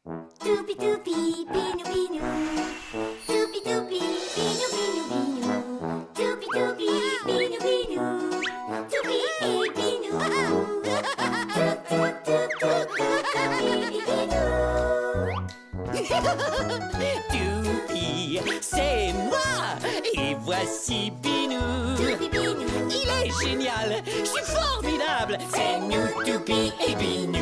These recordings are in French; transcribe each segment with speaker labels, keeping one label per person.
Speaker 1: Toupi toupi, binou binou. Toupi toupi, binou binou binou. Toupi toupi, binou binou. Toupi et binou. Tout tout tout tout toupi et binou.
Speaker 2: Toupi, c'est moi. Et voici Binou.
Speaker 1: Toupi binou.
Speaker 2: Il est génial. Je suis formidable. C'est nous, Toupi et Binou.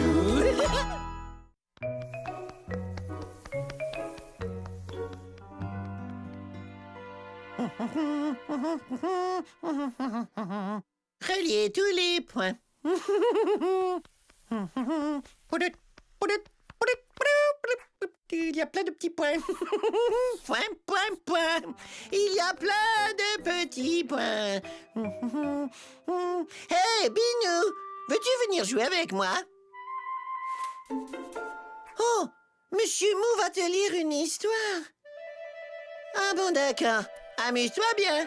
Speaker 3: Reliez tous les points. Il y a plein de petits points. Point, point, point. Il y a plein de petits points. Hé, Binou, veux-tu venir jouer avec moi? Oh, Monsieur Mou va te lire une histoire. Ah bon, d'accord. Amuse-toi bien.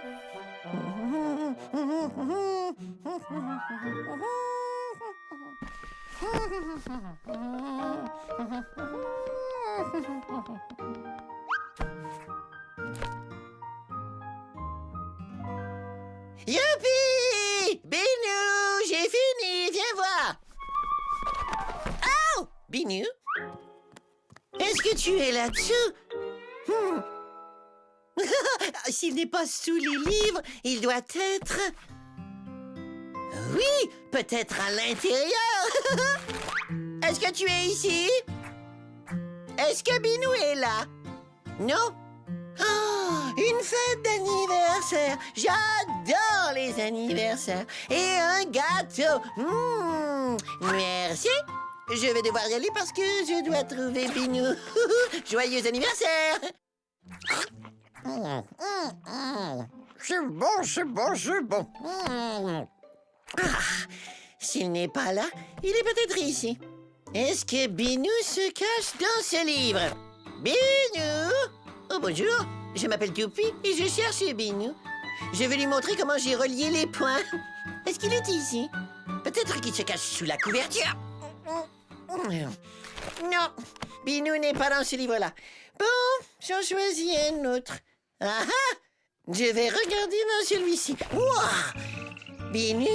Speaker 3: Youpi! Binou, j'ai fini, viens voir. Oh! Binou? Est-ce que tu es là-dessous? S'il n'est pas sous les livres, il doit être... Oui, peut-être à l'intérieur. Est-ce que tu es ici? Est-ce que Binou est là? Non? Oh, une fête d'anniversaire. J'adore les anniversaires. Et un gâteau. Merci. Je vais devoir y aller parce que je dois trouver Binou. Joyeux anniversaire. C'est bon, c'est bon, c'est bon. S'il n'est pas là, il est peut-être ici. Est-ce que Binou se cache dans ce livre? Binou! Oh, bonjour. Je m'appelle Toupi et je cherche Binou. Je vais lui montrer comment j'ai relié les points. Est-ce qu'il est ici? Peut-être qu'il se cache sous la couverture. Non, Binou n'est pas dans ce livre-là. Bon, j'en choisis un autre. Ah ah! Je vais regarder dans celui-ci. Ouah! Binou?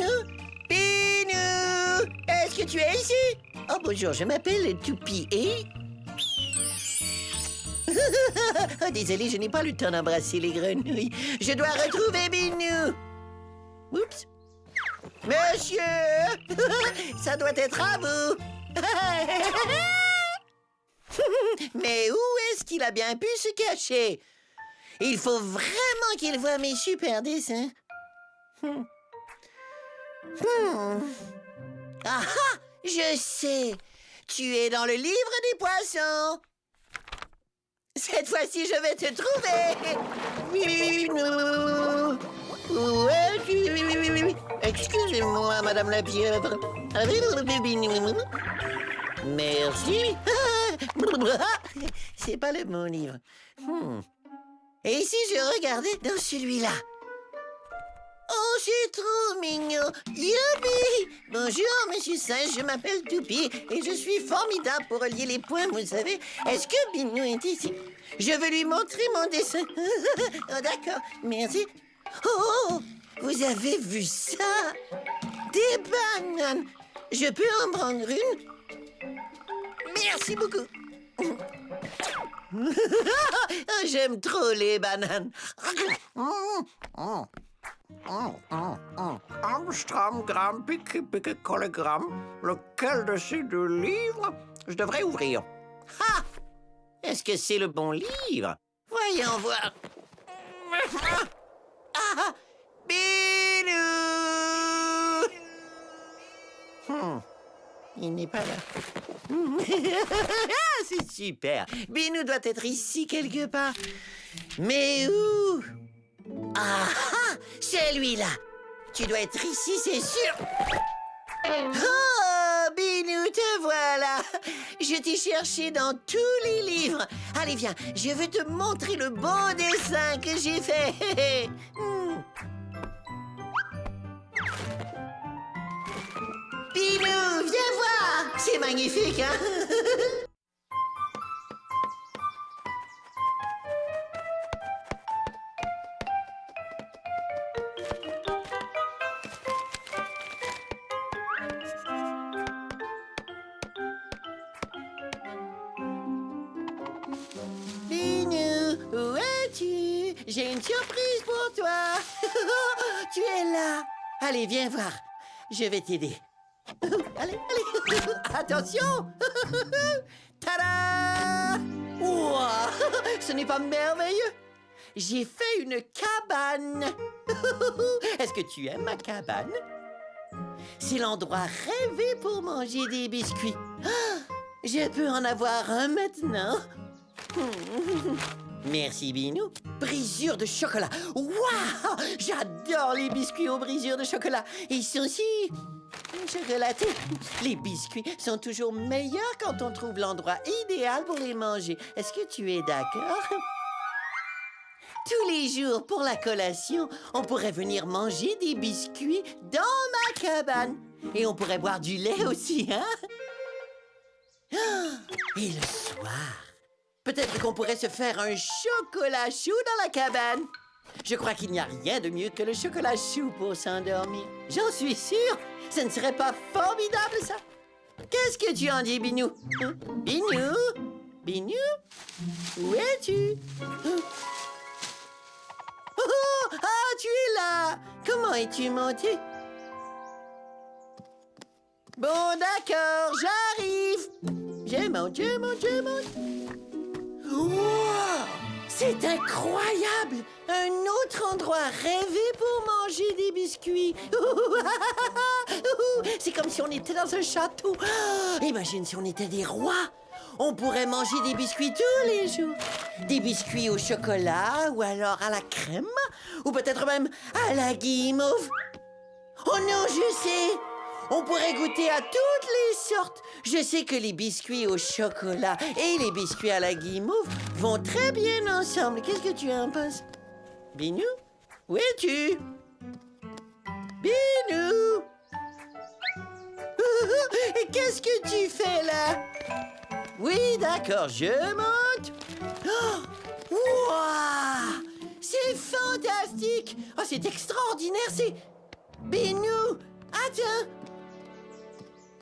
Speaker 3: Binou! Est-ce que tu es ici? Oh, bonjour, je m'appelle Toupi et... Oh, désolé, je n'ai pas le temps d'embrasser les grenouilles. Je dois retrouver Binou. Oups. Monsieur! Ça doit être à vous. Mais où est-ce qu'il a bien pu se cacher? Il faut vraiment qu'il voie mes super dessins. Ah ah! Je sais! Tu es dans le livre des poissons! Cette fois-ci, je vais te trouver! Binou! Où es-tu? Excusez-moi, Madame la pieuvre. Binou. Merci. C'est pas le bon livre. Et si je regardais dans celui-là? Oh, c'est trop mignon. Youpi! Bonjour, monsieur singe, je m'appelle Toupi et je suis formidable pour relier les points, vous savez. Est-ce que Binou est ici? Je veux lui montrer mon dessin. Oh, d'accord, merci. Oh, vous avez vu ça? Des bananes. Je peux en prendre une? Merci beaucoup. J'aime trop les bananes. Armstrong, Gram, Pique, Pique, Collegram. Lequel de ces deux livres je devrais ouvrir? Ah! Est-ce que c'est le bon livre? Voyons voir. Ah! Binou! Il n'est pas là. C'est super. Binou doit être ici quelque part. Mais où? Ah ah! Celui-là! Tu dois être ici, c'est sûr! Oh, Binou, te voilà! Je t'ai cherché dans tous les livres. Allez, viens, je veux te montrer le beau dessin que j'ai fait. Binou, viens voir! C'est magnifique, hein? j'ai une surprise pour toi. Tu es là. Allez, viens voir. Je vais t'aider. Allez, allez. Attention. Tada! Ouah, ce n'est pas merveilleux? J'ai fait une cabane. Est-ce que tu aimes ma cabane? C'est l'endroit rêvé pour manger des biscuits. Je peux en avoir un maintenant. Merci, Binou. Brisure de chocolat. Waouh! J'adore les biscuits aux brisures de chocolat. Ils sont aussi chocolatés. Les biscuits sont toujours meilleurs quand on trouve l'endroit idéal pour les manger. Est-ce que tu es d'accord? Tous les jours, pour la collation, on pourrait venir manger des biscuits dans ma cabane. Et on pourrait boire du lait aussi, hein? Et le soir, peut-être qu'on pourrait se faire un chocolat chaud dans la cabane. Je crois qu'il n'y a rien de mieux que le chocolat chaud pour s'endormir. J'en suis sûre. Ce ne serait pas formidable, ça? Qu'est-ce que tu en dis, Binou? Binou? Binou? Où es-tu? Oh, ah, tu es là! Comment es-tu monté? Bon, d'accord, j'arrive. Je monte, je monte, je monte. Wow! C'est incroyable! Un autre endroit rêvé pour manger des biscuits. C'est comme si on était dans un château. Imagine si on était des rois. On pourrait manger des biscuits tous les jours. Des biscuits au chocolat ou alors à la crème. Ou peut-être même à la guimauve. Oh non, je sais! On pourrait goûter à toutes les sortes. Je sais que les biscuits au chocolat et les biscuits à la guimauve vont très bien ensemble. Qu'est-ce que tu en penses? Binou? Où es-tu? Binou? Qu'est-ce que tu fais là? Oui, d'accord, je monte. Oh! Ouah! C'est fantastique! Oh, c'est extraordinaire, c'est... Binou, attends!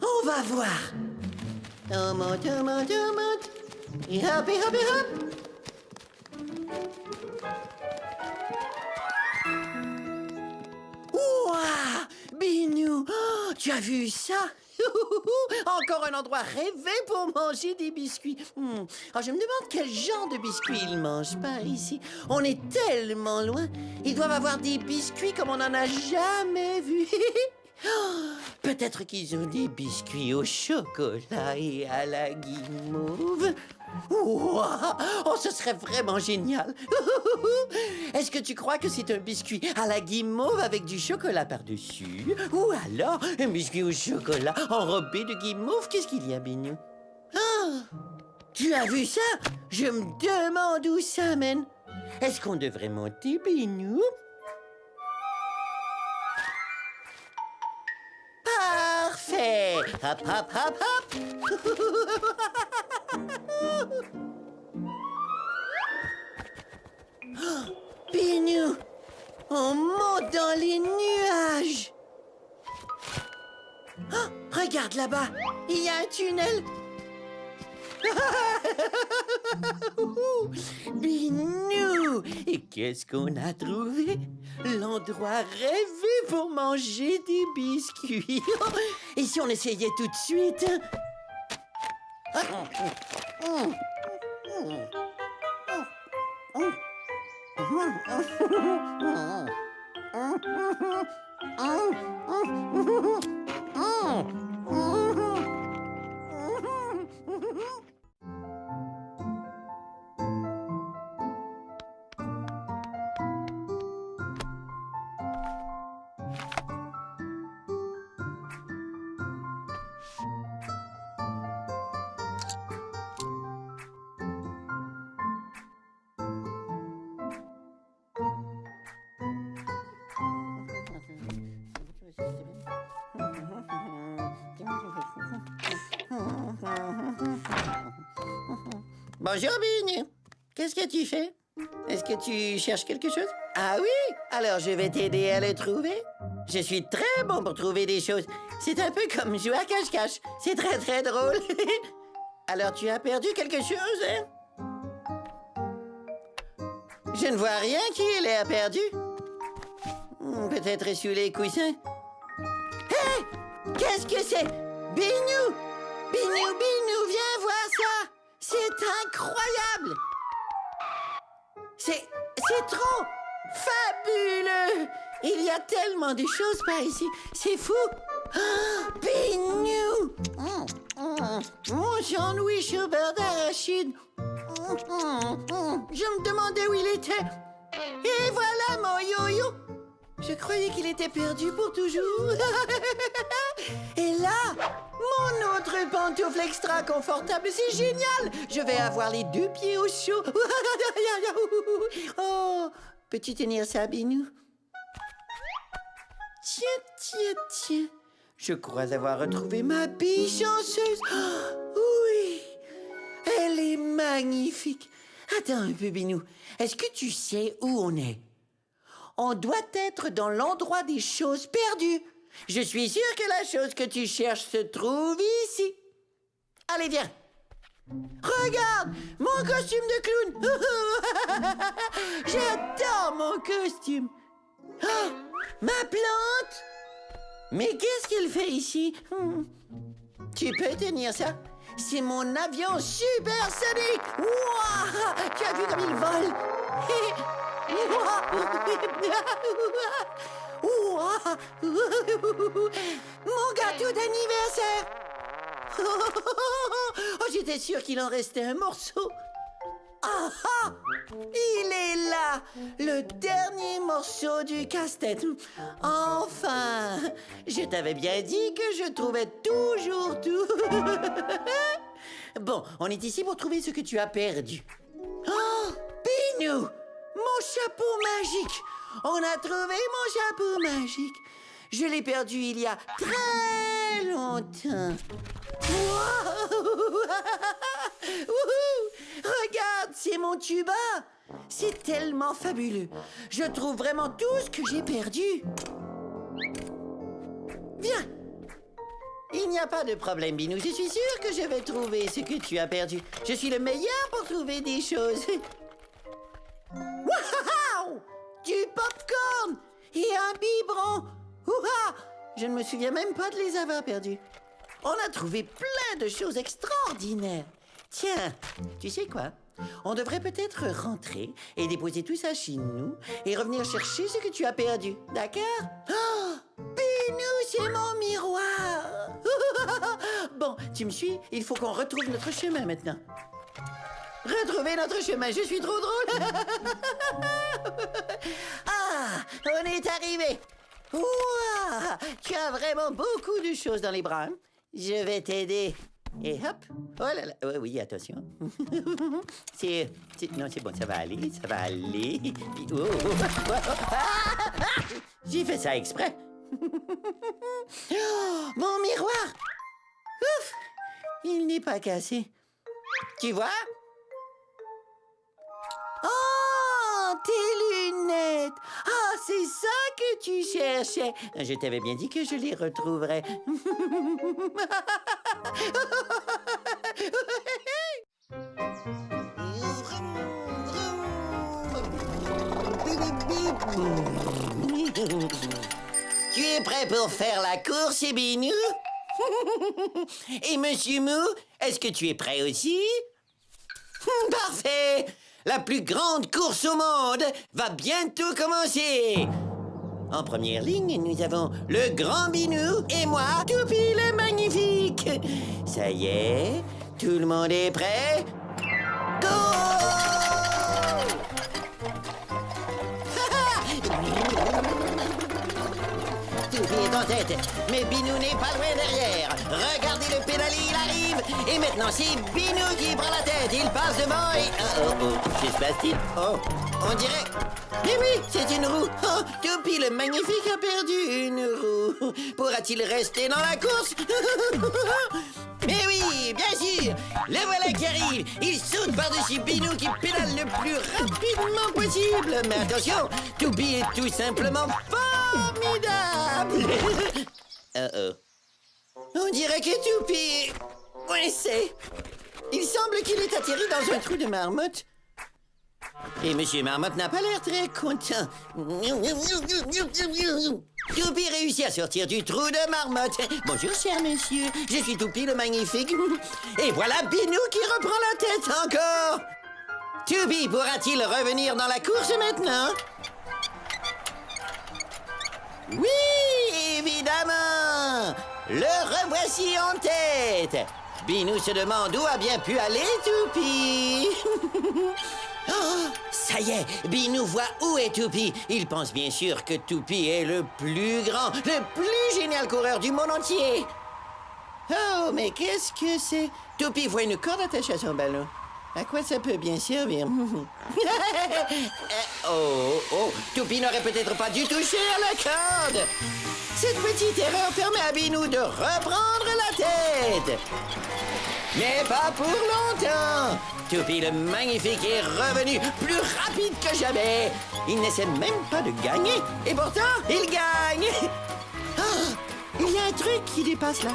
Speaker 3: On va voir. On monte, on monte, on monte. Et hop, et hop, et hop. Ouah! Binou, oh, tu as vu ça? Encore un endroit rêvé pour manger des biscuits. Oh, je me demande quel genre de biscuits ils mangent par ici. On est tellement loin. Ils doivent avoir des biscuits comme on n'en a jamais vu. Peut-être qu'ils ont des biscuits au chocolat et à la guimauve. Ouah! Oh, ce serait vraiment génial. Est-ce que tu crois que c'est un biscuit à la guimauve avec du chocolat par-dessus? Ou alors un biscuit au chocolat enrobé de guimauve? Qu'est-ce qu'il y a, Binou? Ah! Tu as vu ça? Je me demande où ça mène. Est-ce qu'on devrait monter, Binou? Parfait! Hop, hop, hop, hop! Oh, Binou! On monte dans les nuages! Oh, regarde là-bas! Il y a un tunnel! Binou! Et qu'est-ce qu'on a trouvé? L'endroit rêvé pour manger des biscuits. Et si on essayait tout de suite? Bonjour, Binou. Qu'est-ce que tu fais? Est-ce que tu cherches quelque chose? Ah oui? Alors je vais t'aider à le trouver. Je suis très bon pour trouver des choses. C'est un peu comme jouer à cache-cache. C'est très, très drôle. Alors tu as perdu quelque chose, hein? Je ne vois rien qui a perdu. Peut-être sous les coussins. Hé! Qu'est-ce que c'est? Binou! Binou, Binou, viens voir ça! C'est incroyable! C'est trop fabuleux! Il y a tellement de choses par ici. C'est fou! Ah, Binou! Mon sandwich au beurre d'arachide. Je me demandais où il était. Et voilà mon yo-yo. Je croyais qu'il était perdu pour toujours. Et là, mon autre pantoufle extra confortable, c'est génial. Je vais avoir les 2 pieds au chaud. Oh, peux-tu tenir ça, Binou? Tiens. Je crois avoir retrouvé ma bille chanceuse. Oh, oui, elle est magnifique. Attends un peu, Binou. Est-ce que tu sais où on est? On doit être dans l'endroit des choses perdues. Je suis sûre que la chose que tu cherches se trouve ici. Allez, viens. Regarde, mon costume de clown. J'adore mon costume. Oh, ma plante. Mais qu'est-ce qu'elle fait ici? Tu peux tenir ça? C'est mon avion supersonique. Ouah! Tu as vu comme il vole? Mon gâteau d'anniversaire. Oh, j'étais sûre qu'il en restait un morceau. Ah! Il est là, le dernier morceau du casse-tête. Enfin, je t'avais bien dit que je trouvais toujours tout. Bon, on est ici pour trouver ce que tu as perdu. Oh, Binou, mon chapeau magique. On a trouvé mon chapeau magique. Je l'ai perdu il y a très longtemps. Regarde, c'est mon tuba. C'est tellement fabuleux. Je trouve vraiment tout ce que j'ai perdu. Viens. Il n'y a pas de problème, Binou. Je suis sûre que je vais trouver ce que tu as perdu. Je suis le meilleur pour trouver des choses. Waouh! Du popcorn et un biberon. Ouah! Je ne me souviens même pas de les avoir perdus. On a trouvé plein de choses extraordinaires. Tiens, tu sais quoi? On devrait peut-être rentrer et déposer tout ça chez nous et revenir chercher ce que tu as perdu, d'accord? Oh, Binou, c'est mon miroir! Bon, tu me suis? Il faut qu'on retrouve notre chemin maintenant. Retrouver notre chemin, je suis trop drôle! Ah, on est arrivé! Ouah, tu as vraiment beaucoup de choses dans les bras. Hein? Je vais t'aider. Et hop. Oh là là. Oui, attention. Non, c'est bon, ça va aller, ça va aller. Oh. J'ai fait ça exprès. Oh, mon miroir. Ouf, il n'est pas cassé. Tu vois? Oh, tes lunettes. Ah, c'est ça que tu cherchais. Je t'avais bien dit que je les retrouverais. Tu es prêt pour faire la course, Binou? Et Monsieur Mou, est-ce que tu es prêt aussi? Parfait! La plus grande course au monde va bientôt commencer! En première ligne, nous avons le grand Binou et moi, Toupie le magnifique! Ça y est, tout le monde est prêt? Go! Toupie est en tête, mais Binou n'est pas loin derrière. Regardez le pédalier, il arrive. Et maintenant, c'est Binou qui prend la tête. Il passe devant et... qu'est-ce qui se passe-t-il? Oh, on dirait... Mais oui, c'est une roue. Oh, Toupie le magnifique a perdu une roue. Pourra-t-il rester dans la course? Mais oui, bien sûr. Le voilà qui arrive. Il saute par-dessus Binou qui pédale le plus rapidement possible. Mais attention, Toupie est tout simplement formidable. On dirait que Toupie est coincé. Il semble qu'il est atterri dans un trou de marmotte. Et Monsieur Marmotte n'a pas l'air très content. Toupie réussit à sortir du trou de Marmotte. Bonjour, cher monsieur. Je suis Toupie le magnifique. Et voilà Binou qui reprend la tête encore. Toupie pourra-t-il revenir dans la course maintenant? Oui, évidemment. Le revoici en tête. Binou se demande où a bien pu aller Toupie. Oh, ça y est, Binou voit où est Toupie. Il pense bien sûr que Toupie est le plus grand, le plus génial coureur du monde entier. Oh, mais qu'est-ce que c'est? Toupie voit une corde attachée à son ballon. À quoi ça peut bien servir? Toupie n'aurait peut-être pas dû toucher à la corde. Cette petite erreur permet à Binou de reprendre la tête. Mais pas pour longtemps. Toupie le magnifique est revenu plus rapide que jamais. Il n'essaie même pas de gagner. Et pourtant, il gagne. Oh, il y a un truc qui dépasse là.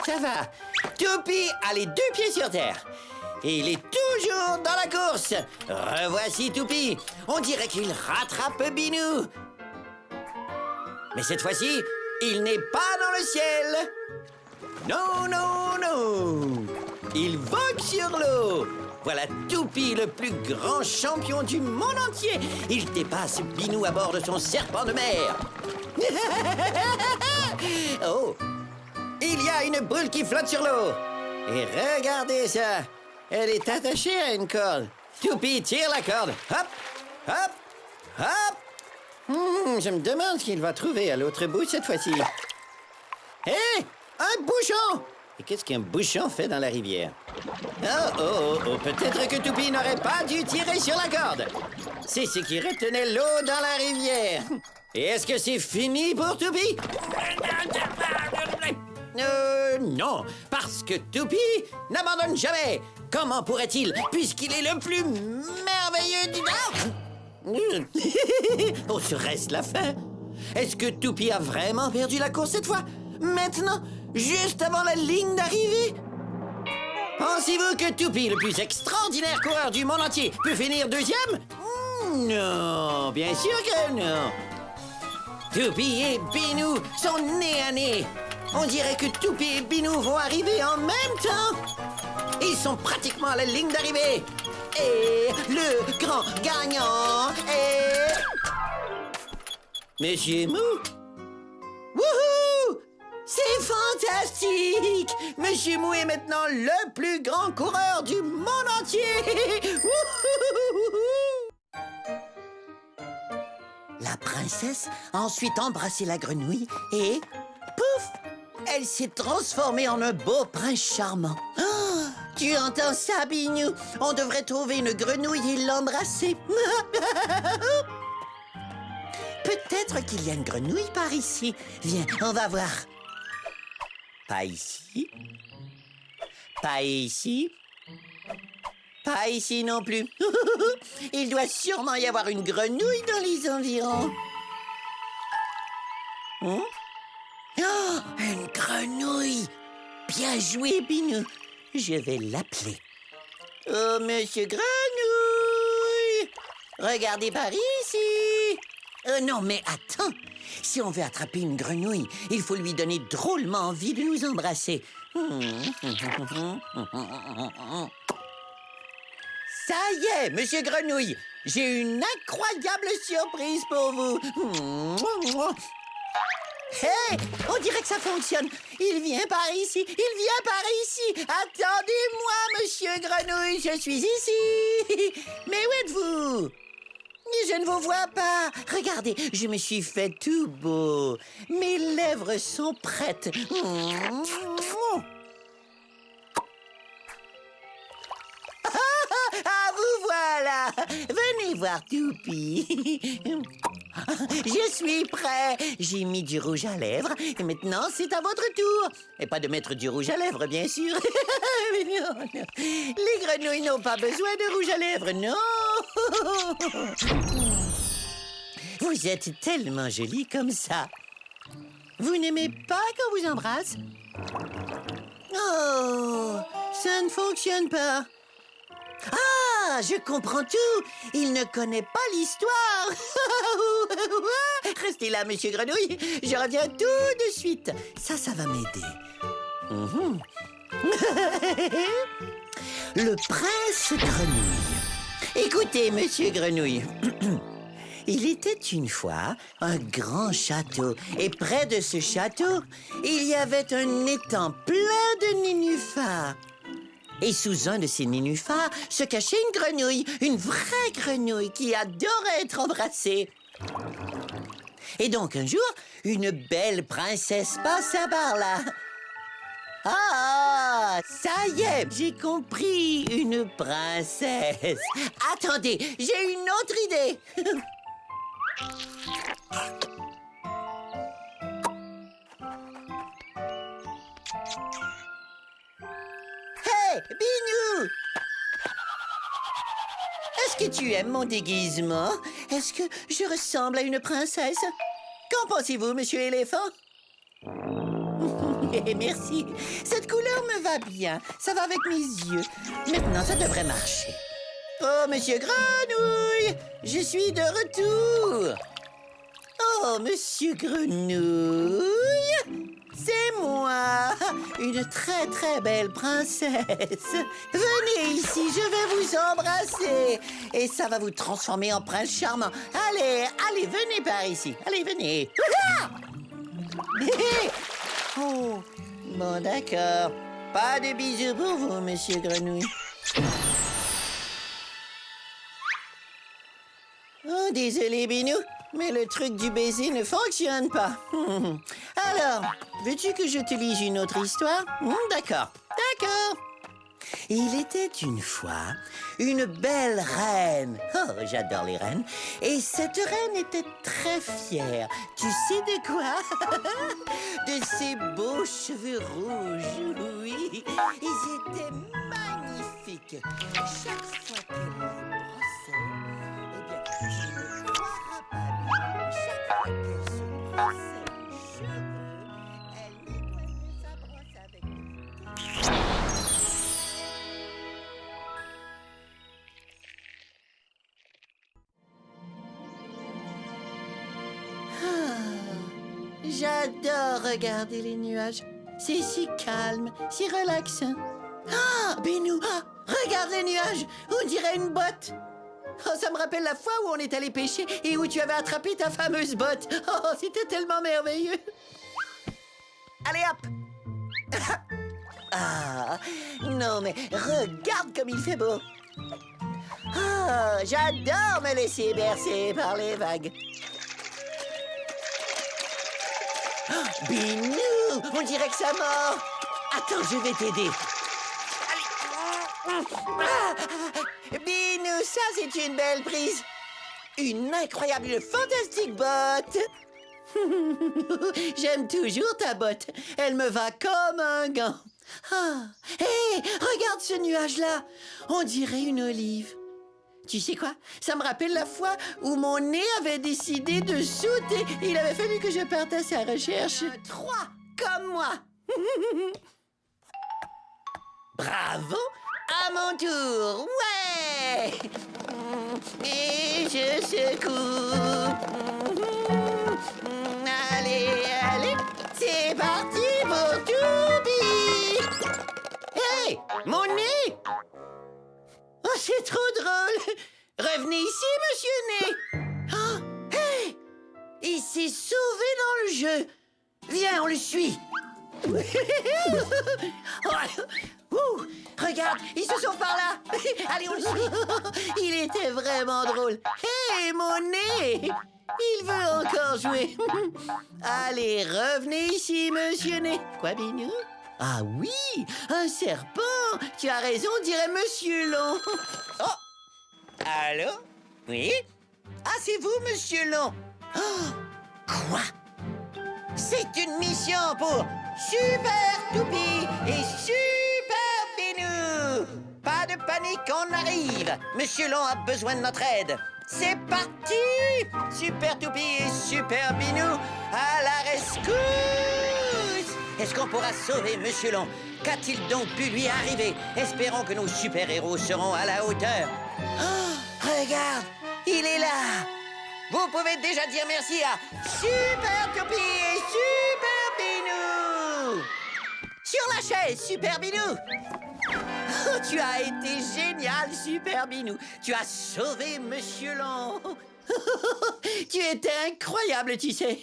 Speaker 3: Ça va. Toupie a les 2 pieds sur terre. Et il est toujours dans la course. Revoici Toupie. On dirait qu'il rattrape Binou. Mais cette fois-ci, il n'est pas dans le ciel. Non, non, non. Il vogue sur l'eau. Voilà Toupie, le plus grand champion du monde entier. Il dépasse Binou à bord de son serpent de mer. Oh, il y a une boule qui flotte sur l'eau. Et regardez ça. Elle est attachée à une corde. Toupie tire la corde. Hop, hop, hop. Je me demande ce qu'il va trouver à l'autre bout cette fois-ci. Hé, un bouchon! Et qu'est-ce qu'un bouchon fait dans la rivière? Oh, peut-être que Toupie n'aurait pas dû tirer sur la corde. C'est ce qui retenait l'eau dans la rivière. Et est-ce que c'est fini pour Toupie? Non, parce que Toupie n'abandonne jamais. Comment pourrait-il, puisqu'il est le plus merveilleux du... Oh, serait-ce la fin? Est-ce que Toupie a vraiment perdu la course cette fois? Maintenant, juste avant la ligne d'arrivée? Pensez-vous que Toupie, le plus extraordinaire coureur du monde entier, peut finir 2e? Non, bien sûr que non. Toupie et Binou sont nez à nez. On dirait que Toupie et Binou vont arriver en même temps. Ils sont pratiquement à la ligne d'arrivée. Et le grand gagnant est... Monsieur Mou. Wouhou! C'est fantastique! Monsieur Mou est maintenant le plus grand coureur du monde entier! La princesse a ensuite embrassé la grenouille et... pouf! Elle s'est transformée en un beau prince charmant. Oh, tu entends ça, Binou? On devrait trouver une grenouille et l'embrasser. Peut-être qu'il y a une grenouille par ici. Viens, on va voir. Pas ici. Pas ici. Pas ici non plus. Il doit sûrement y avoir une grenouille dans les environs. Oh, une grenouille! Bien joué, Binou. Je vais l'appeler. Oh, Monsieur Grenouille! Regardez par ici! Non, mais attends! Si on veut attraper une grenouille, il faut lui donner drôlement envie de nous embrasser. Ça y est, Monsieur Grenouille! J'ai une incroyable surprise pour vous! Hé! On dirait que ça fonctionne. Il vient par ici. Il vient par ici. Attendez-moi, Monsieur Grenouille. Je suis ici. Mais où êtes-vous? Je ne vous vois pas. Regardez, je me suis fait tout beau. Mes lèvres sont prêtes. Ah, vous voilà. Venez voir Toupie. Je suis prêt. J'ai mis du rouge à lèvres. Et maintenant, c'est à votre tour. Et pas de mettre du rouge à lèvres, bien sûr. Mais non, non. Les grenouilles n'ont pas besoin de rouge à lèvres, non. Vous êtes tellement jolie comme ça. Vous n'aimez pas qu'on vous embrasse? Oh, ça ne fonctionne pas. Ah, je comprends tout. Il ne connaît pas l'histoire. Restez là, monsieur Grenouille. Je reviens tout de suite. Ça va m'aider. Mhm. Le prince Grenouille. Écoutez, monsieur Grenouille. Il était une fois un grand château. Et près de ce château, il y avait un étang plein de nénuphars. Et sous un de ces nénuphars se cachait une grenouille, une vraie grenouille qui adorait être embrassée. Et donc un jour, une belle princesse passa par là. Ah, ça y est, j'ai compris, une princesse. Attendez, j'ai une autre idée. Hey, Binou! Est-ce que tu aimes mon déguisement? Est-ce que je ressemble à une princesse? Qu'en pensez-vous, monsieur éléphant? Merci. Cette couleur me va bien. Ça va avec mes yeux. Maintenant, ça devrait marcher. Oh, monsieur Grenouille! Je suis de retour! Oh, monsieur Grenouille! C'est moi! Une très, très belle princesse! Venez ici, je vais vous embrasser! Et ça va vous transformer en prince charmant. Allez, allez, venez par ici. Allez, venez. Oh, bon, d'accord. Pas de bisous pour vous, monsieur Grenouille. Oh, désolé, Binou, mais le truc du baiser ne fonctionne pas. Alors, veux-tu que je te lise une autre histoire? D'accord, d'accord. Il était une fois une belle reine. Oh, j'adore les reines. Et cette reine était très fière. Tu sais de quoi? De ses beaux cheveux rouges, oui. Ils étaient magnifiques. Chaque fois qu'elle les brossait, eh bien, je ne croirais pas bien. Chaque fois qu'elle se brossait les cheveux, elle nettoyait sa brosse avec le J'adore regarder les nuages. C'est si calme, si relaxant. Ah, Binou, regarde les nuages. On dirait une botte. Oh, ça me rappelle la fois où on est allé pêcher et où tu avais attrapé ta fameuse botte. Oh, c'était tellement merveilleux. Allez, hop. Ah, non, mais regarde comme il fait beau. Ah, j'adore me laisser bercer par les vagues. Oh, Binou, on dirait que ça mord. Attends, je vais t'aider. Allez. Binou, ça c'est une belle prise. Une incroyable, une fantastique botte. J'aime toujours ta botte. Elle me va comme un gant. Ah, hé, regarde ce nuage-là. On dirait une olive. Tu sais quoi? Ça me rappelle la fois où mon nez avait décidé de sauter. Il avait fallu que je parte à sa recherche. 3, comme moi. Bravo! À mon tour! Ouais! Et je secoue. Allez, allez! C'est parti pour Toubi! Hey! Mon nez! Oh, c'est trop drôle! Revenez ici, monsieur Nez! Oh, hey! Il s'est sauvé dans le jeu! Viens, on le suit! Ouh, regarde, il se sauve par là! Allez, on le suit! Il était vraiment drôle! Hey, mon Nez! Il veut encore jouer! Allez, revenez ici, monsieur Nez! Quoi, Binou? Ah oui, un serpent! Tu as raison, on dirait Monsieur Long. Oh! Allô? Oui? Ah, c'est vous, Monsieur Long? Oh! Quoi? C'est une mission pour Super Toupie et Super Binou! Pas de panique, on arrive! Monsieur Long a besoin de notre aide. C'est parti! Super Toupie et Super Binou, à la rescousse! Est-ce qu'on pourra sauver Monsieur Long? Qu'a-t-il donc pu lui arriver? Espérons que nos super-héros seront à la hauteur. Oh, regarde, il est là! Vous pouvez déjà dire merci à Super Toupie et Super Binou! Sur la chaise, Super Binou! Oh, tu as été génial, Super Binou! Tu as sauvé Monsieur Long! Tu étais incroyable, tu sais!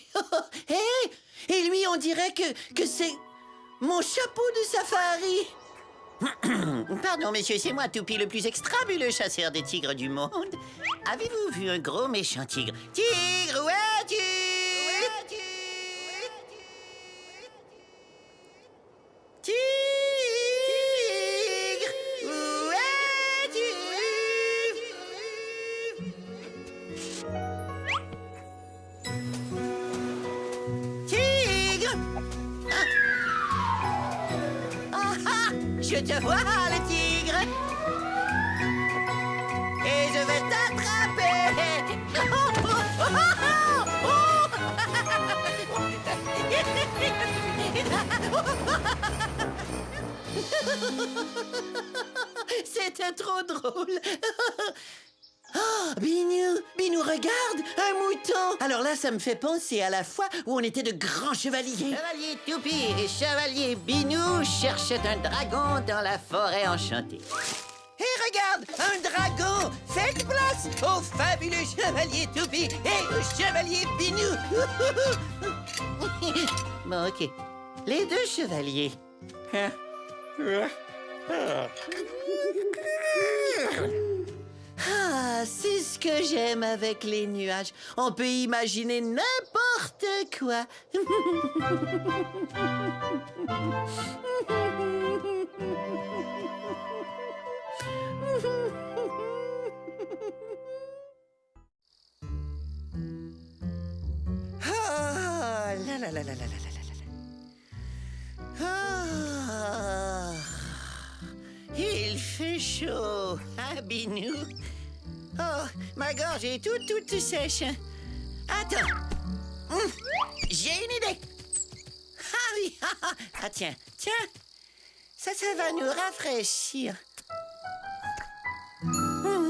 Speaker 3: Et lui, on dirait que c'est mon chapeau de safari! Pardon, monsieur, c'est moi, Toupie, le plus extrabuleux chasseur de tigres du monde. Avez-vous vu un gros méchant tigre? Tigre, où es-tu? Tigre, où es-tu? Tigre! Je te vois, le tigre! Et je vais t'attraper! C'était trop drôle! Oh, Binou, regarde, un mouton! Alors là, ça me fait penser à la fois où on était de grands chevaliers. Chevalier Toupie et Chevalier Binou cherchaient un dragon dans la forêt enchantée. Et regarde, un dragon! Faites place au fabuleux Chevalier Toupie et au Chevalier Binou! Bon, ok. Les deux chevaliers. Ah, c'est ce que j'aime avec les nuages. On peut imaginer n'importe quoi. Ah, la la la la la la la la. Ah, il fait chaud, hein, Binou? Oh, ma gorge est toute sèche. Attends. J'ai une idée. Ah oui, ah tiens. Ça va nous rafraîchir.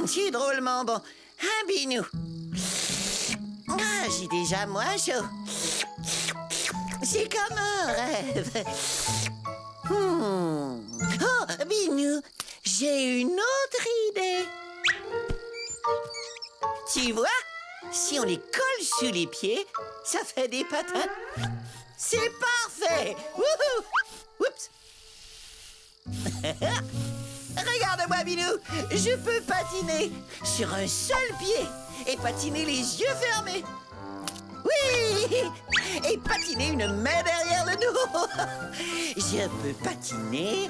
Speaker 3: C'est drôlement bon. Hein, Binou? Ah, j'ai déjà moins chaud. C'est comme un rêve. Oh, Binou, j'ai une autre idée. Tu vois, si on les colle sous les pieds, ça fait des patins. C'est parfait! Wouhou! Oups! Regarde-moi, Binou! Je peux patiner sur un seul pied et patiner les yeux fermés. Oui! Et patiner une main derrière le dos. Je peux patiner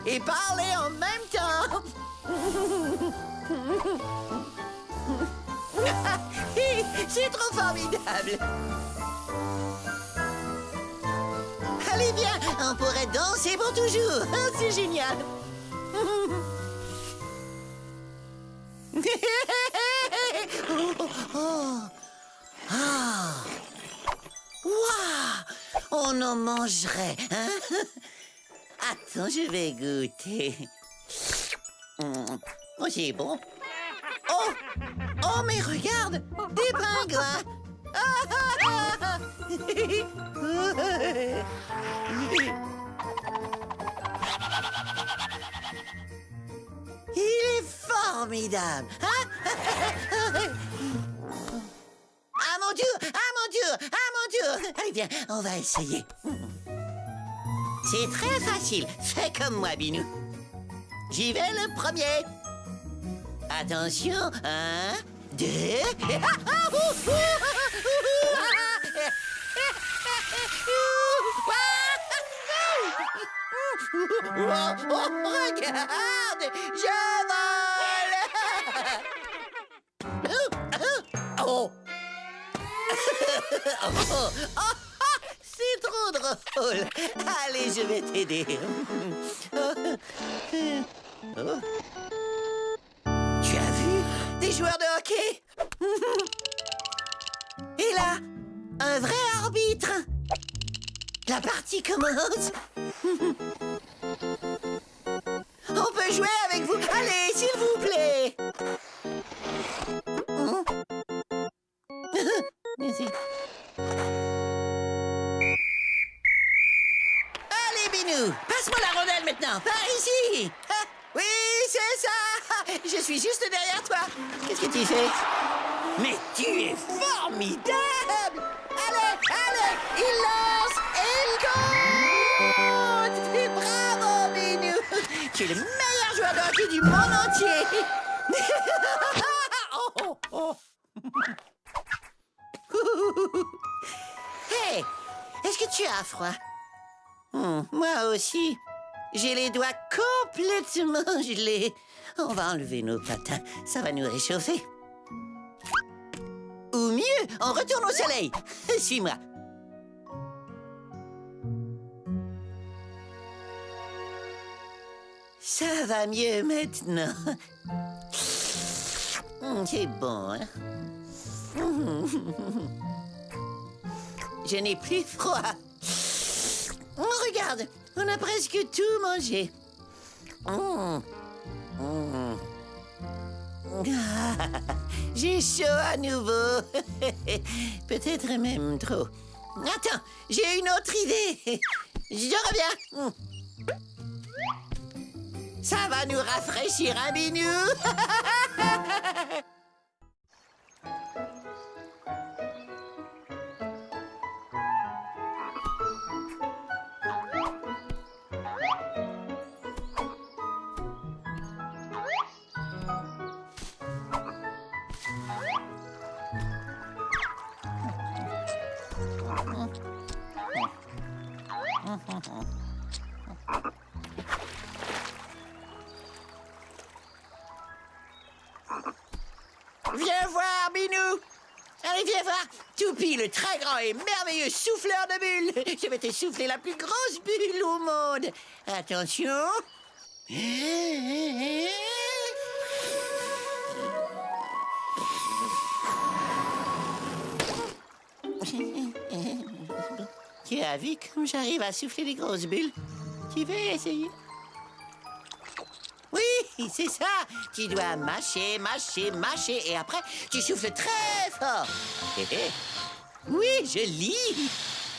Speaker 3: et parler en même temps. C'est trop formidable. Allez, viens, on pourrait danser pour toujours. C'est génial. Waouh! On en mangerait, hein? Attends, je vais goûter. Oh, c'est bon. Oh, mais regarde! Des pingouins! Il est formidable! Hein? À mon tour! Allez, viens, on va essayer. C'est très facile. Fais comme moi, Binou. J'y vais le premier. Attention, 1, 2... regarde, je vole. Oh. C'est trop drôle. Allez, je vais t'aider. Tu as vu? Des joueur de hockey. Et là, un vrai arbitre. La partie commence. On peut jouer avec vous. Allez, s'il vous plaît. Merci. Allez, Binou, passe-moi la rondelle maintenant. Par ici. Ah, oui, c'est ça. Je suis juste derrière toi. Qu'est-ce que tu fais? Mais tu es formidable. Allez, allez, il lance et il compte. Bravo, Binou. Tu es le meilleur joueur de hockey du monde entier. Oh, oh, oh. Hey, est-ce que tu as froid? Moi aussi. J'ai les doigts complètement gelés. On va enlever nos patins, ça va nous réchauffer. Ou mieux, on retourne au soleil. Suis-moi. Ça va mieux maintenant. C'est bon, hein? Je n'ai plus froid. Regarde, on a presque tout mangé. J'ai chaud à nouveau. Peut-être même trop. Attends, j'ai une autre idée. Je reviens. Ça va nous rafraîchir, hein, Binou? Viens voir, Binou. Allez, viens voir. Toupie, le très grand et merveilleux souffleur de bulles. Je vais te souffler la plus grosse bulle au monde. Attention. Tu as vu comme j'arrive à souffler les grosses bulles? Tu veux essayer? Oui, c'est ça. Tu dois mâcher, mâcher, mâcher et après, tu souffles très fort. Oui, je lis.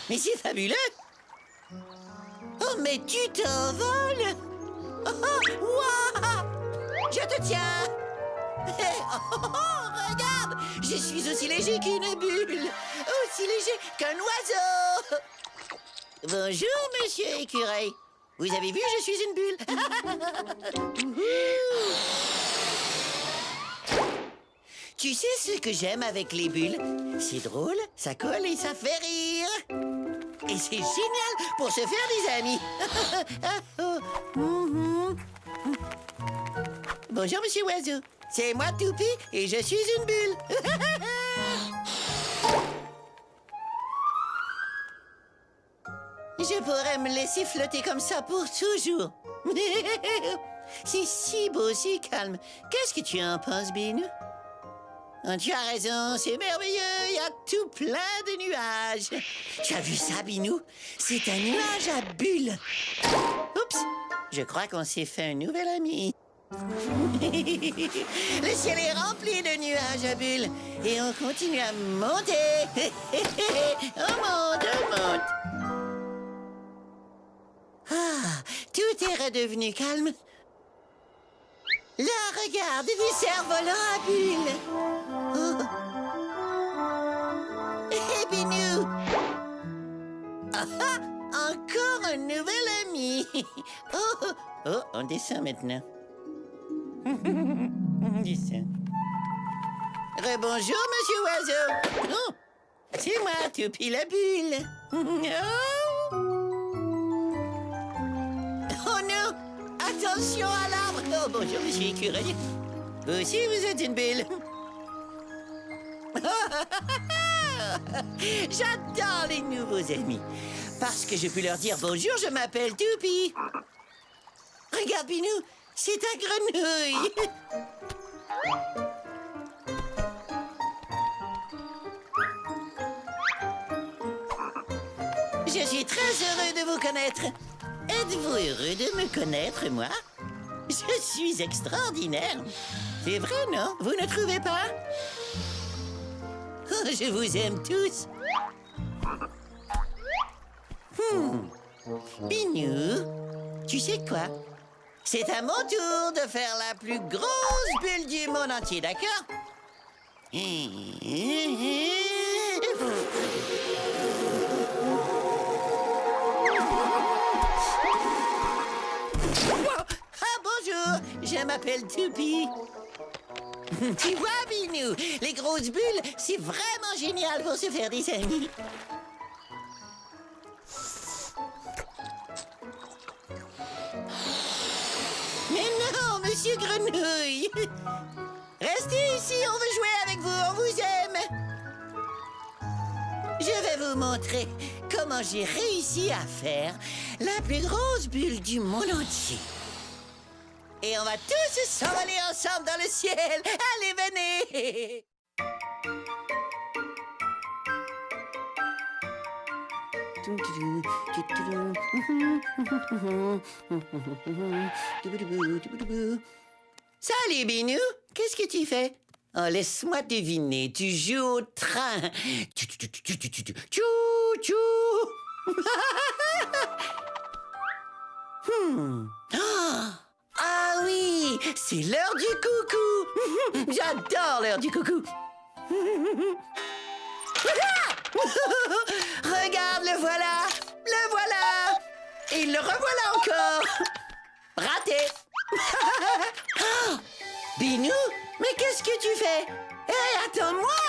Speaker 3: Mais c'est fabuleux. Oh, mais tu t'envoles. Oh, wow. Je te tiens. Oh, regarde, je suis aussi léger qu'une bulle. Aussi léger qu'un oiseau. Bonjour, monsieur écureuil. Vous avez vu, je suis une bulle. Tu sais ce que j'aime avec les bulles? C'est drôle, ça colle et ça fait rire. Et c'est génial pour se faire des amis. Bonjour, monsieur Oiseau. C'est moi, Toupie, et je suis une bulle. Je pourrais me laisser flotter comme ça pour toujours. C'est si beau, si calme. Qu'est-ce que tu en penses, Binou? Oh, tu as raison, c'est merveilleux. Il y a tout plein de nuages. Tu as vu ça, Binou? C'est un nuage à bulles. Oups, je crois qu'on s'est fait un nouvel ami. Le ciel est rempli de nuages à bulles. Et on continue à monter. On monte, on monte. Ah, tout est redevenu calme. Là, regarde, des cerfs-volants à bulles. Oh. Hé, Binou. Ah, ah, encore un nouvel ami. Oh, oh, on descend maintenant. On descend. Rebonjour, monsieur Oiseau. Oh, c'est moi, Toupie la bulle. Oh. Oh non! Attention à l'arbre! Oh, bonjour, monsieur écureuil. Vous aussi, vous êtes une bulle. J'adore les nouveaux amis. Parce que je peux leur dire bonjour, je m'appelle Toupie. Regarde, Binou, c'est ta grenouille. Je suis très heureux de vous connaître. Êtes-vous heureux de me connaître, moi? Je suis extraordinaire. C'est vrai, non? Vous ne trouvez pas? Oh, je vous aime tous. Binou, tu sais quoi? C'est à mon tour de faire la plus grosse bulle du monde entier, d'accord? Ah, bonjour, je m'appelle Toupie. Tu vois, Binou, les grosses bulles, c'est vraiment génial pour se faire des amis. Mais non, Monsieur Grenouille. Restez ici, on veut jouer avec vous, on vous aime. Je vais vous montrer comment j'ai réussi à faire la plus grosse bulle du monde entier. Et on va tous s'envoler ensemble dans le ciel. Allez, venez. Salut, Binou. Qu'est-ce que tu fais? Oh, laisse-moi deviner. Tu joues au train. Tchou, tchou. Ah oui, c'est l'heure du coucou. J'adore l'heure du coucou. Regarde, le voilà. Le voilà. Et le revoilà encore. Raté. Binou, mais qu'est-ce que tu fais? Hé, attends-moi.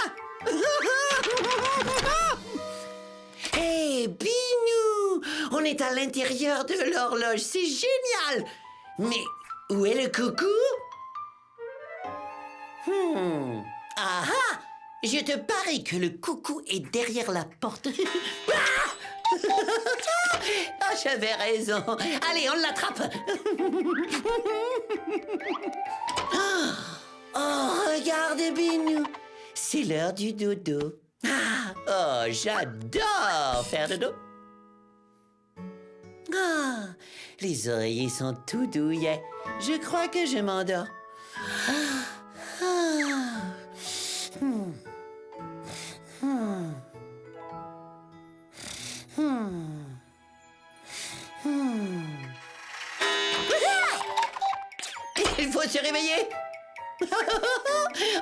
Speaker 3: Hé, Binou, on est à l'intérieur de l'horloge, c'est génial. Mais où est le coucou? Ah ah, je te parie que le coucou est derrière la porte. Ah, j'avais raison. Allez, on l'attrape. Oh, regarde, Binou. C'est l'heure du dodo. Oh, j'adore faire dodo. Ah, les oreillers sont tout douillets. Je crois que je m'endors. Il faut se réveiller.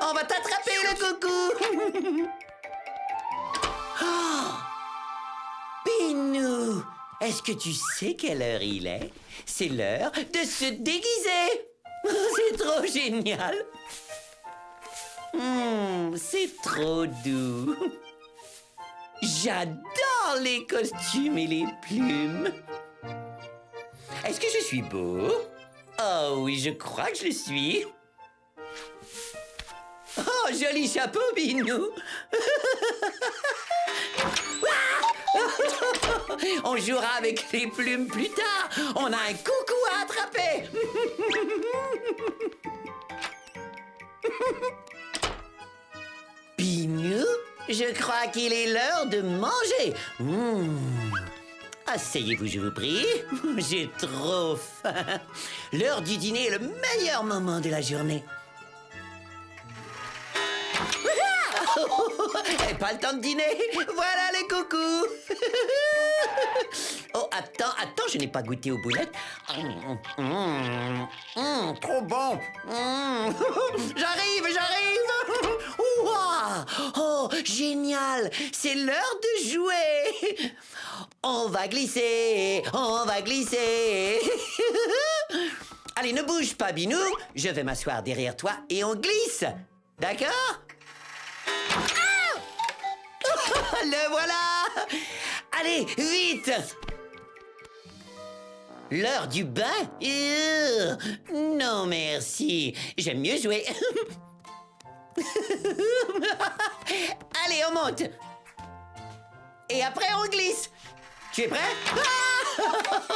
Speaker 3: On va t'attraper, le coucou. Oh, Binou, est-ce que tu sais quelle heure il est? C'est l'heure de se déguiser. C'est trop génial. C'est trop doux. J'adore les costumes et les plumes. Est-ce que je suis beau? Oh oui, je crois que je le suis. Oh, joli chapeau, Binou. On jouera avec les plumes plus tard. On a un coucou à attraper. Binou, je crois qu'il est l'heure de manger. Asseyez-vous, je vous prie. J'ai trop faim. L'heure du dîner est le meilleur moment de la journée. Et pas le temps de dîner. Voilà les coucous. Oh, attends, je n'ai pas goûté aux boulettes. Trop bon. J'arrive. Ouah. Oh, génial. C'est l'heure de jouer. On va glisser. Allez, ne bouge pas, Binou. Je vais m'asseoir derrière toi et on glisse. D'accord? Le voilà! Allez, vite! L'heure du bain? Non, merci. J'aime mieux jouer. Allez, on monte. Et après, on glisse. Tu es prêt?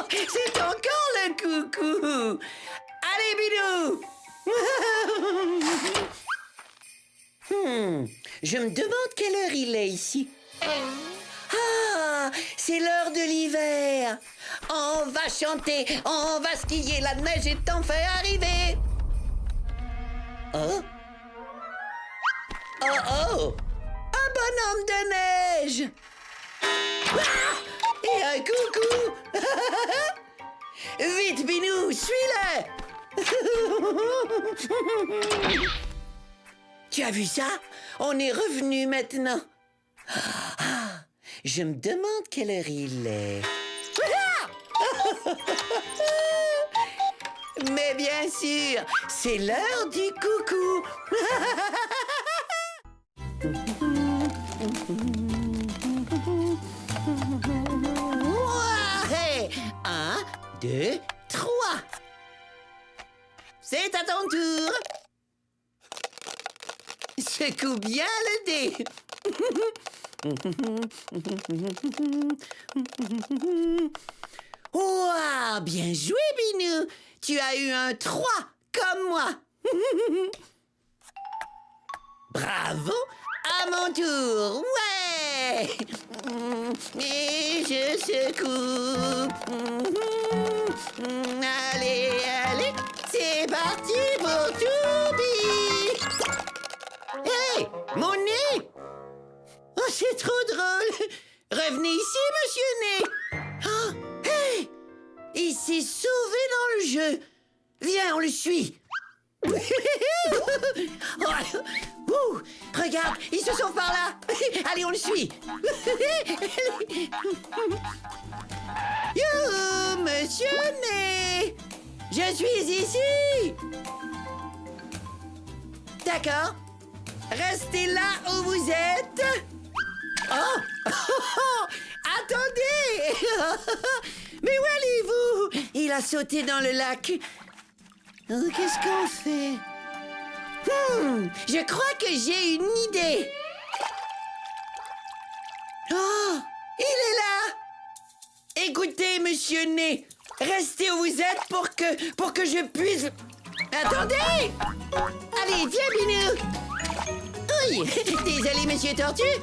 Speaker 3: C'est encore le coucou. Allez, Binou! Je me demande quelle heure il est ici. Ah, c'est l'heure de l'hiver. On va chanter, on va skier, la neige est enfin arrivée. Oh? Oh oh! Un bonhomme de neige! Ah! Et un coucou! Vite, Binou, suis-le! Tu as vu ça? On est revenu maintenant. Ah, je me demande quelle heure il est. Mais bien sûr, c'est l'heure du coucou. Ouais! 1, 2, 3. C'est à ton tour. Secoue bien le dé. Ouah, bien joué, Binou. Tu as eu un 3, comme moi. Bravo, à mon tour. Ouais. Et je secoue. Allez, allez, c'est parti pour Toubi. Hey, mon nez. Oh, c'est trop drôle. Revenez ici, monsieur Nez. Oh, hey, il s'est sauvé dans le jeu. Viens, on le suit. Ouh, regarde, il se sauve par là. Allez, on le suit. Youhou, monsieur Nez. Je suis ici. D'accord. Restez là où vous êtes. Oh, attendez. Mais où allez-vous? Il a sauté dans le lac. Oh, qu'est-ce qu'on fait? Je crois que j'ai une idée. Oh, il est là. Écoutez, monsieur Nez, restez où vous êtes pour que je puisse... Attendez! Allez, viens, Binou. Oui, désolé, monsieur Tortue.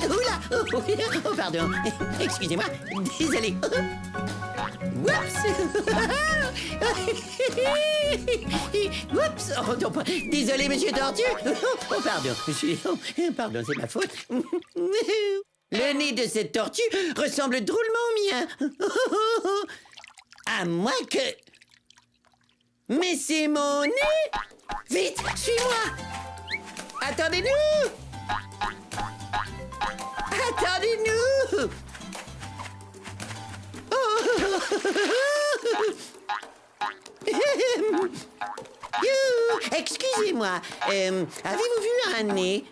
Speaker 3: Oula, oh, pardon. Excusez-moi, désolé. Oups! Oups! Oh, non, désolé, monsieur Tortue. Oh, pardon. Pardon, c'est ma faute. Le nez de cette tortue ressemble drôlement au mien. À moins que... Mais c'est mon nez! Vite, suis-moi! Attendez-nous! Attendez-nous! Excusez-moi, avez-vous vu un nez?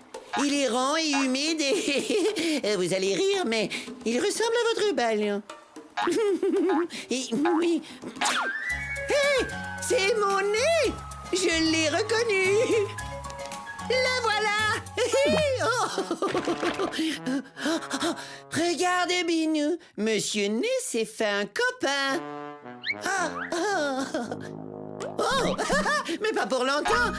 Speaker 3: Il est rond et humide et... Vous allez rire, mais il ressemble à votre ballon. Oui. Hé! C'est mon nez! Je l'ai reconnu! La voilà! Oh. Regardez, Binou, Monsieur Nez s'est fait un copain. Oh! Mais pas pour longtemps!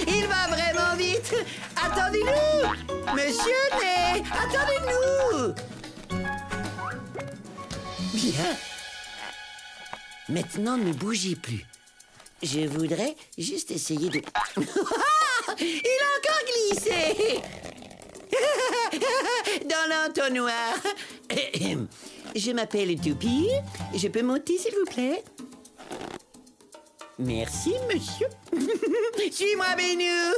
Speaker 3: Il va vraiment vite! Attendez-nous! Monsieur Nez, attendez-nous! Bien. Maintenant, ne bougez plus. Je voudrais juste essayer de... Il a encore glissé! Dans l'entonnoir. Je m'appelle Toupie. Je peux monter, s'il vous plaît? Merci, monsieur. Suis-moi, Binou.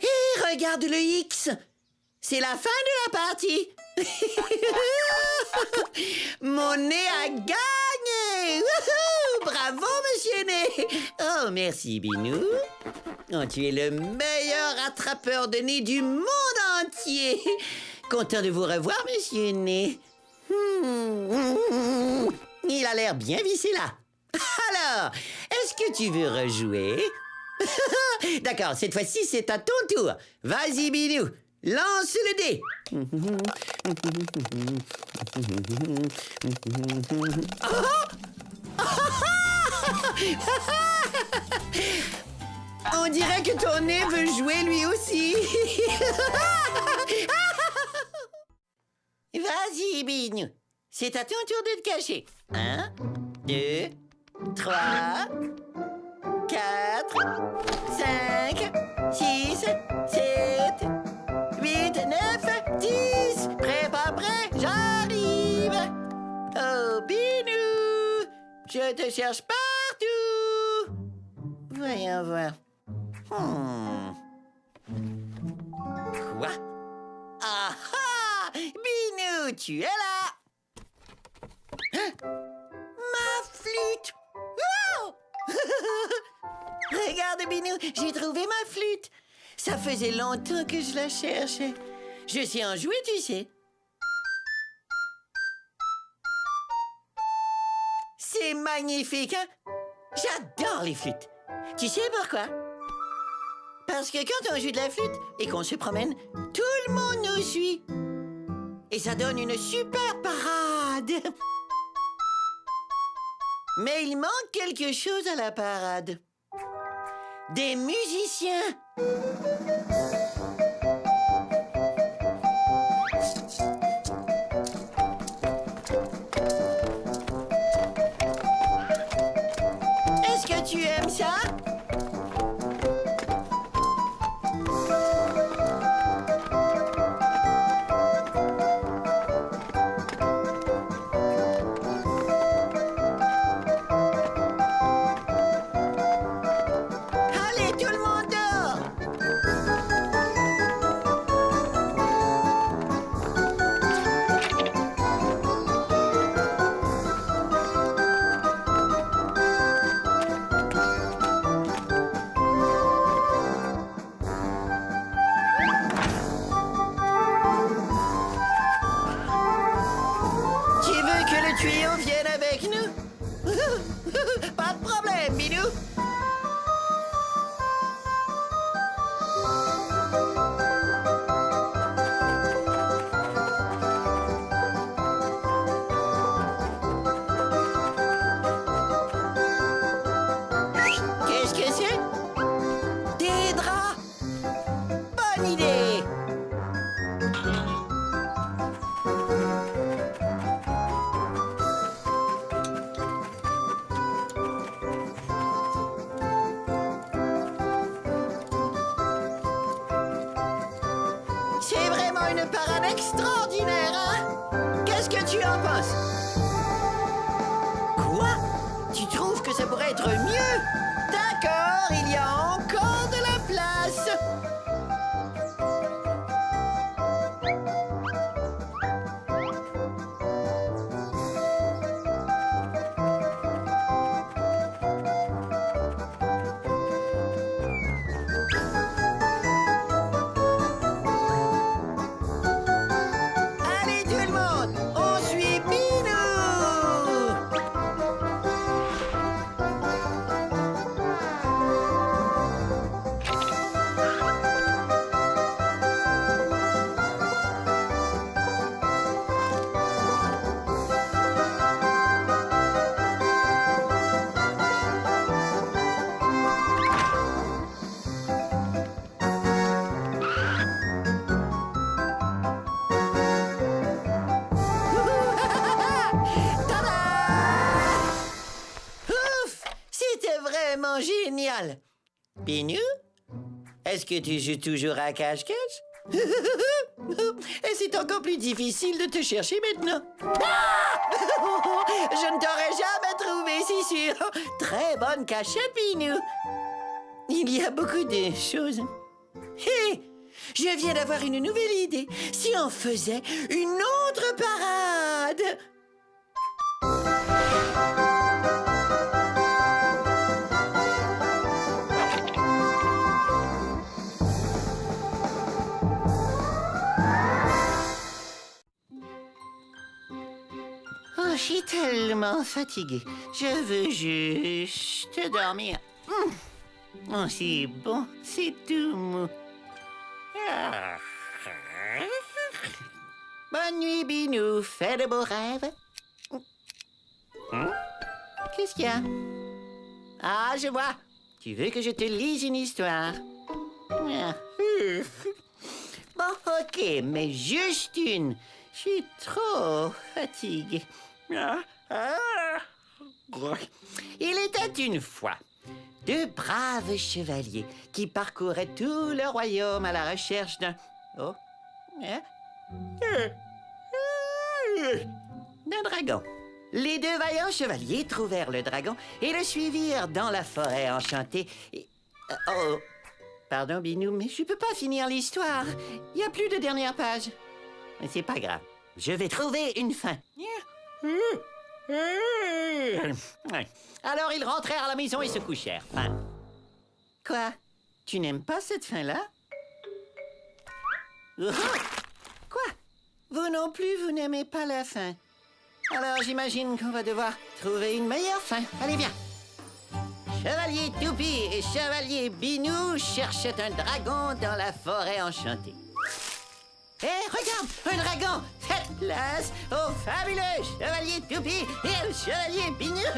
Speaker 3: Et regarde le X. C'est la fin de la partie. Mon nez a gagné. Bravo, monsieur Nez. Oh, merci, Binou. Oh, tu es le meilleur attrapeur de nez du monde entier. Content de vous revoir, monsieur Nez. Il a l'air bien vissé là. Alors, est-ce que tu veux rejouer? D'accord, cette fois-ci, c'est à ton tour. Vas-y, Binou. Lance le dé. On dirait que ton nez veut jouer lui aussi. Vas-y, Binou. C'est à ton tour de te cacher. 1, 2, 3, 4, 5, 6, 7, 8, 9, 10. Prêt, pas prêt? J'arrive. Oh, Binou, je te cherche partout. Voyons voir. Quoi? Ah ah! Binou, tu es là! Hein? Ma flûte! Wow! Regarde, Binou, j'ai trouvé ma flûte. Ça faisait longtemps que je la cherchais. Je sais en jouer, tu sais. C'est magnifique, hein? J'adore les flûtes. Tu sais pourquoi? Parce que quand on joue de la flûte et qu'on se promène, tout le monde nous suit. Et ça donne une super parade. Mais il manque quelque chose à la parade. Des musiciens. Est-ce que tu aimes ça? Allez, tout le monde dehors! Tu veux que le tuyau vienne avec nous? Pas de problème, Bidou. Qu'est-ce que c'est? Des draps? Bonne idée! C'est vraiment une parade extraordinaire, hein? Qu'est-ce que tu en penses? Quoi? Tu trouves que ça pourrait être mieux? D'accord, il y a encore de la place. Allez, tout le monde, on suit Binou! Tada! Ouf! C'était vraiment génial! Binou? Est-ce que tu joues toujours à cache-cache? Et c'est encore plus difficile de te chercher maintenant. Ah! Je ne t'aurais jamais trouvé, c'est sûr. Très bonne cachette, Binou. Il y a beaucoup de choses. Hé! Je viens d'avoir une nouvelle idée. Si on faisait une autre parade? Oh, je suis tellement fatiguée. Je veux juste dormir. Oh, c'est bon, c'est tout mou. Ah. Bonne nuit, Binou. Fais de beaux rêves. Qu'est-ce qu'il y a? Ah, je vois. Tu veux que je te lise une histoire? Ah. Bon, ok, mais juste une. Je suis trop fatigué. Il était une fois deux braves chevaliers qui parcouraient tout le royaume à la recherche d'un... Oh. D'un dragon. Les deux vaillants chevaliers trouvèrent le dragon et le suivirent dans la forêt enchantée. Oh, pardon, Binou, mais je peux pas finir l'histoire. Il n'y a plus de dernière page. Mais c'est pas grave. Je vais trouver une fin. Alors ils rentrèrent à la maison et se couchèrent. Fin. Quoi? Tu n'aimes pas cette fin-là? Quoi? Vous non plus, vous n'aimez pas la fin. Alors j'imagine qu'on va devoir trouver une meilleure fin. Allez, viens. Chevalier Toupie et Chevalier Binou cherchaient un dragon dans la forêt enchantée. Hé, regarde, un dragon! Faites place au fabuleux Chevalier Toupie et au Chevalier Binou!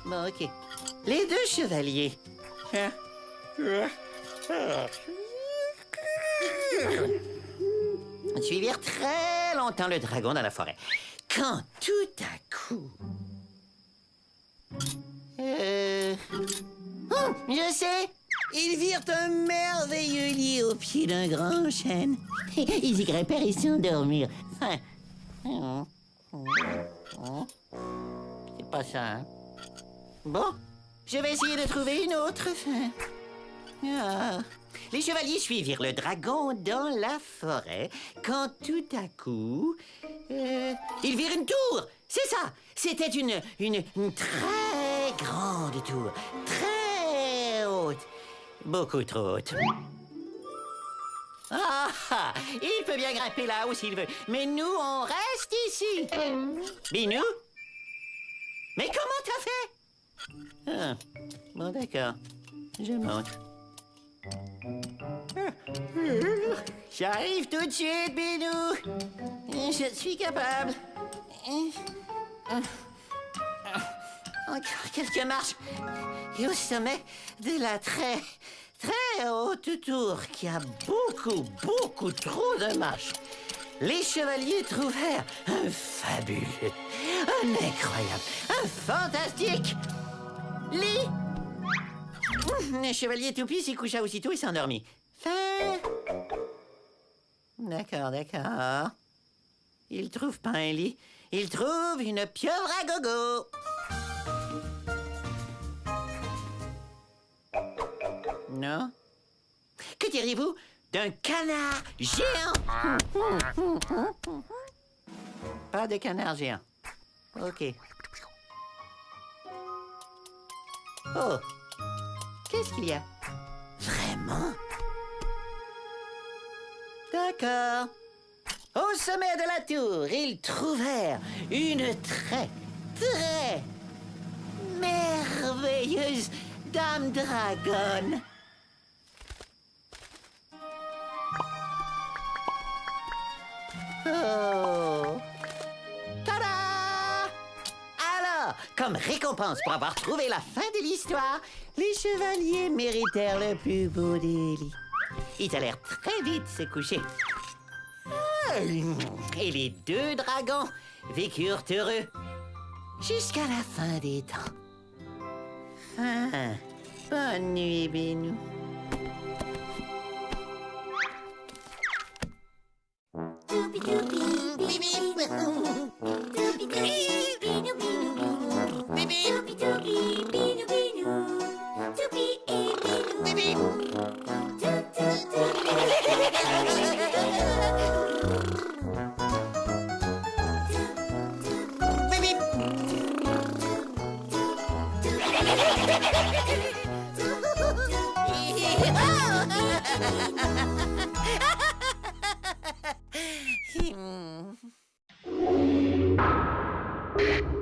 Speaker 3: Bon, ok. Les deux chevaliers suivirent très longtemps le dragon dans la forêt. Quand tout à coup... Oh, je sais! Ils virent un merveilleux lit au pied d'un grand chêne. Ils y grimpèrent et s'endormirent. C'est pas ça, hein? Bon, je vais essayer de trouver une autre fin. Ah. Les chevaliers suivirent le dragon dans la forêt quand tout à coup... ils virent une tour! C'est ça! C'était une très grande tour. Très haute. Beaucoup trop haute. Ah, ah! Il peut bien grimper là-haut s'il veut. Mais nous, on reste ici. Binou? Mais comment t'as fait? Ah, bon, d'accord. Je monte. J'arrive tout de suite, Binou. Je suis capable. Encore quelques marches. Et au sommet de la très haute tour qui a beaucoup trop de marches, les chevaliers trouvèrent un fabuleux, un incroyable, un fantastique lit. Le chevalier Toupie s'y coucha aussitôt et s'endormit. Fin. D'accord. Il trouve pas un lit, il trouve une pieuvre à gogo. Non? Que diriez-vous d'un canard géant? Pas de canard géant. Ok. Oh! Qu'est-ce qu'il y a? Vraiment? D'accord. Au sommet de la tour, ils trouvèrent une très merveilleuse dame dragonne. Oh! Tada! Alors, comme récompense pour avoir trouvé la fin de l'histoire, les chevaliers méritèrent le plus beau des lits. Ils allèrent très vite se coucher. Et les deux dragons vécurent heureux jusqu'à la fin des temps. Bonne nuit, Binou.
Speaker 1: Doopy doopy, beep beep. Doopy doopy, beenu beenu. Beep beep. Doopy doopy, beenu beenu. Doopy et beenu. Beep beep. Doop doop doop.
Speaker 3: Hmm.